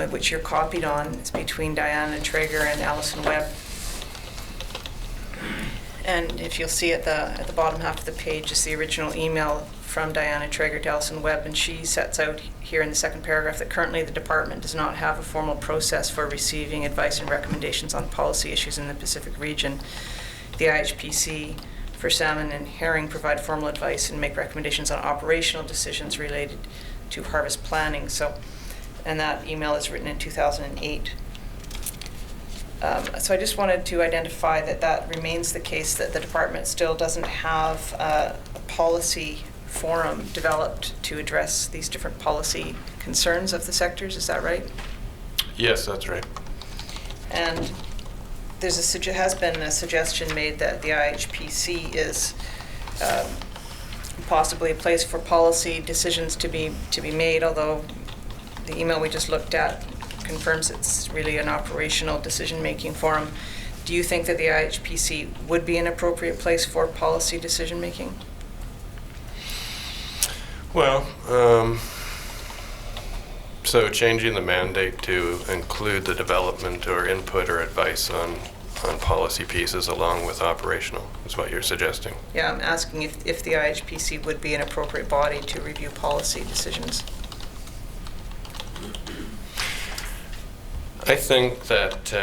which you're copied on. It's between Diana Traeger and Alison Webb. And if you'll see at the bottom half of the page is the original email from Diana Traeger to Alison Webb, and she sets out here in the second paragraph that currently the department does not have a formal process for receiving advice and recommendations on policy issues in the Pacific region. The IHPC for salmon and herring provide formal advice and make recommendations on operational decisions related to harvest planning. And that email is written in 2008. So I just wanted to identify that remains the case, that the department still doesn't have a policy forum developed to address these different policy concerns of the sectors. Is that right? Yes, that's right. And has been a suggestion made that the IHPC is possibly a place for policy decisions to be made, although the email we just looked at confirms it's really an operational decision-making forum. Do you think that the IHPC would be an appropriate place for policy decision-making? Well, so changing the mandate to include the development or input or advice on on policy pieces along with operational, is what you're suggesting. Yeah, I'm asking if the IHPC would be an appropriate body to review policy decisions. I think that,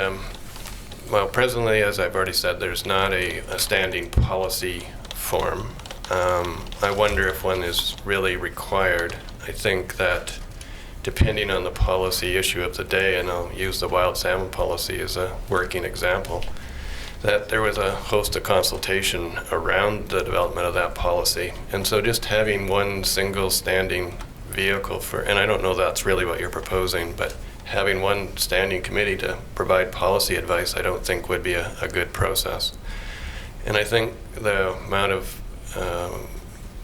well, presently, as I've already said, there's not a standing policy form. I wonder if one is really required. I think that depending on the policy issue of the day, and I'll use the wild salmon policy as a working example, that there was a host of consultation around the development of that policy. And so just having one single standing vehicle for, and I don't know that's really what you're proposing, but having one standing committee to provide policy advice I don't think would be a good process. And I think the amount of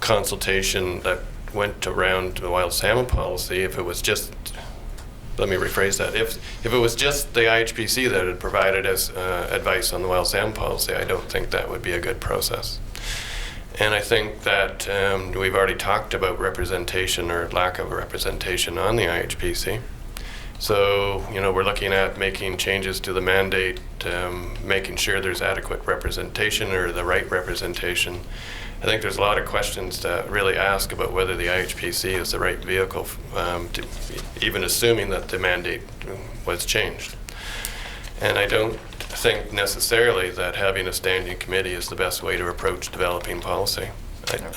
consultation that went around the wild salmon policy, if it was just, let me rephrase that, if it was just the IHPC that had provided us advice on the wild salmon policy, I don't think that would be a good process. And I think that we've already talked about representation or lack of representation on the IHPC. So, you know, we're looking at making changes to the mandate, making sure there's adequate representation or the right representation. I think there's a lot of questions to really ask about whether the IHPC is the right vehicle, even assuming that the mandate was changed. And I don't think necessarily that having a standing committee is the best way to approach developing policy.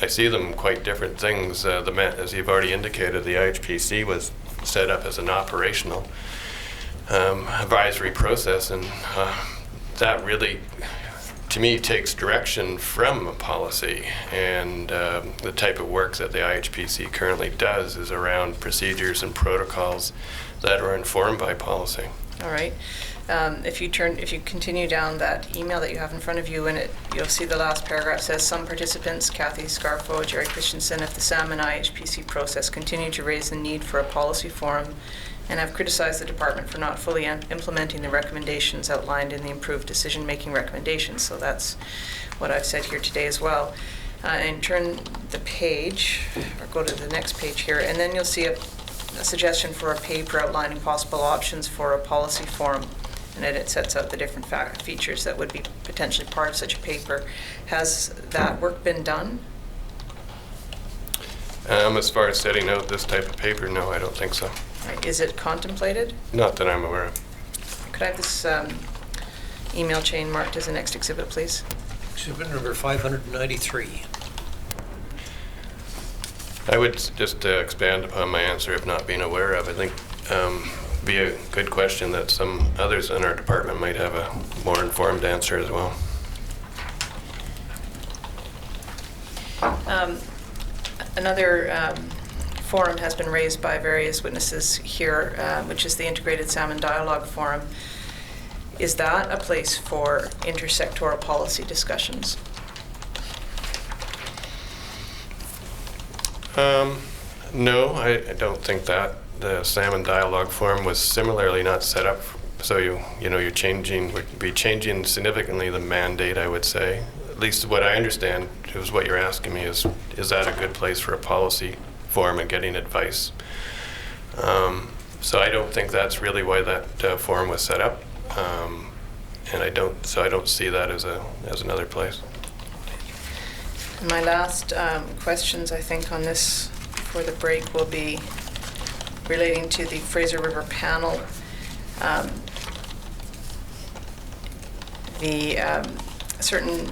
I see them quite different things. As you've already indicated, the IHPC was set up as an operational advisory process, and that really, to me, takes direction from a policy. And the type of work that the IHPC currently does is around procedures and protocols that are informed by policy. All right. If you continue down that email that you have in front of you, you'll see the last paragraph says, some participants, Kathy Scarfo, Jerry Christensen, of the salmon IHPC process continue to raise the need for a policy forum and have criticized the department for not fully implementing the recommendations outlined in the improved decision-making recommendations. So that's what I've said here today as well. And turn the page, or go to the next page here, and then you'll see a suggestion for a paper outlining possible options for a policy forum. And it sets out the different features that would be potentially part of such a paper. Has that work been done? As far as setting out this type of paper, no, I don't think so. Right. Is it contemplated? Not that I'm aware of. Could I have this email chain marked as the next exhibit, please? Exhibit number 593. I would just expand upon my answer of not being aware of. I think be a good question that some others in our department might have a more informed answer as well. Another forum has been raised by various witnesses here, which is the Integrated Salmon Dialogue Forum. Is that a place for intersectoral policy discussions? No, I don't think that. The Salmon Dialogue Forum was similarly not set up, so would be changing significantly the mandate, I would say. At least what I understand is what you're asking me is that a good place for a policy forum and getting advice? So I don't think that's really why that forum was set up, and I don't see that as another place. And my last questions, I think, on this before the break will be relating to the Fraser River panel. Certain,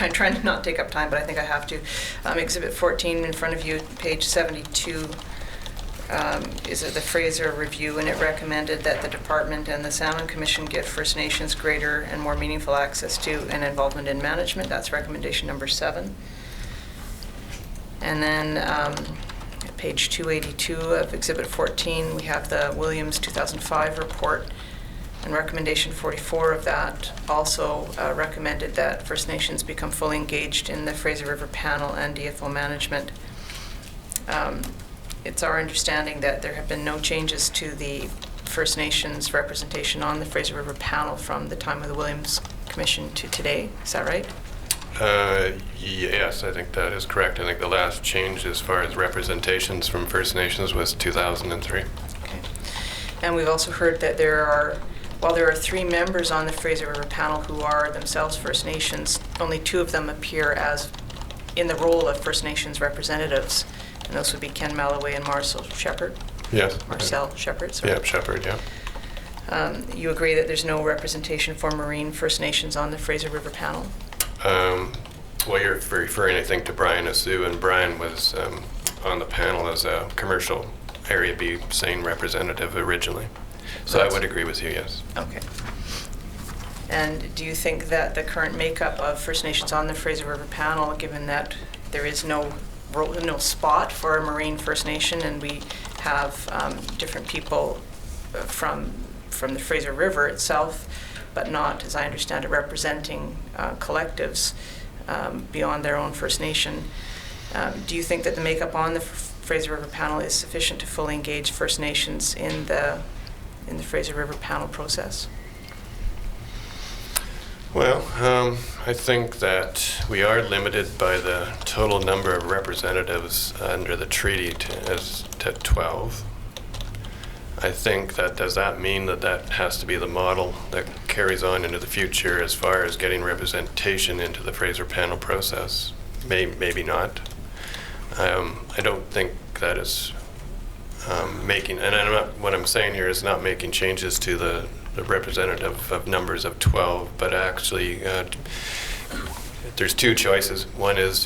I'm trying to not take up time, but I think I have to. Exhibit 14 in front of you, page 72, is the Fraser review, and it recommended that the department and the Salmon Commission give First Nations greater and more meaningful access to and involvement in management. That's recommendation number 7. And then at page 282 of Exhibit 14, we have the Williams 2005 report, and recommendation 44 of that also recommended that First Nations become fully engaged in the Fraser River panel and DFO management. It's our understanding that there have been no changes to the First Nations representation on the Fraser River panel from the time of the Williams Commission to today. Is that right? Yes, I think that is correct. I think the last change as far as representations from First Nations was 2003. Okay. And we've also heard that there are While there are 3 members on the Fraser River panel who are themselves First Nations, only 2 of them appear as in the role of First Nations representatives, and those would be Ken Malloway and Marcel Shepherd. Yes. Marcel Shepherd, sorry. Yeah, Shepherd, yeah. You agree that there's no representation for Marine First Nations on the Fraser River panel? Well, you're referring, I think, to Brian Asu, and Brian was on the panel as a commercial Area B Seine representative originally. So I would agree with you, yes. Okay. And do you think that the current makeup of First Nations on the Fraser River panel, given that there is no spot for a Marine First Nation, and we have different people from the Fraser River itself, but not, as I understand it, representing collectives beyond their own First Nation, do you think that the makeup on the Fraser River panel is sufficient to fully engage First Nations in the Fraser River panel process? Well, I think that we are limited by the total number of representatives under the treaty to 12. I think that, does that mean that that has to be the model that carries on into the future as far as getting representation into the Fraser panel process? Maybe not. I don't think that is making, and what I'm saying here is not making changes to the representative of numbers of 12, but actually there's 2 choices. One is,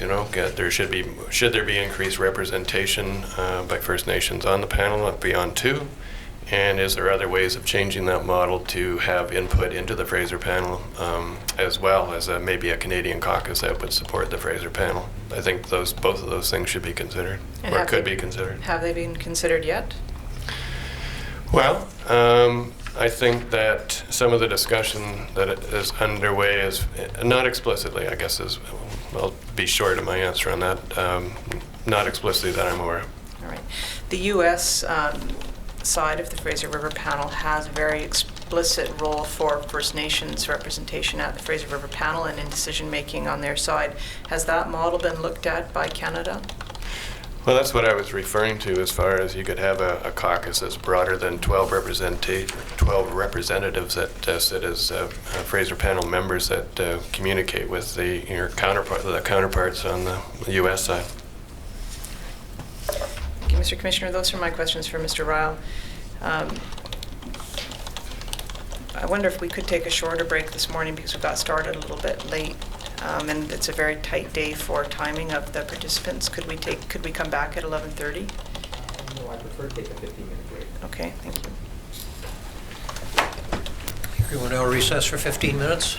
should there be increased representation by First Nations on the panel beyond 2? And is there other ways of changing that model to have input into the Fraser panel, as well as maybe a Canadian caucus that would support the Fraser panel? I think both of those things should be considered, or could be considered. Have they been considered yet? Well, I think that some of the discussion that is underway is, not explicitly, I guess, I'll be short of my answer on that, not explicitly that I'm aware of. All right. The U.S. Side of the Fraser River panel has a very explicit role for First Nations representation at the Fraser River panel and in decision making on their side. Has that model been looked at by Canada? Well, that's what I was referring to, as far as you could have a caucus that's broader than 12 representatives that sit as Fraser panel members that communicate with the counterparts on the U.S. side. Thank you, Mr. Commissioner. Those are my questions for Mr. Ryall. I wonder if we could take a shorter break this morning because we got started a little bit late, and it's a very tight day for timing of the participants. Could we come back at 11:30? No, I prefer to take a 15-minute break. Okay, thank you. We will now recess for 15 minutes.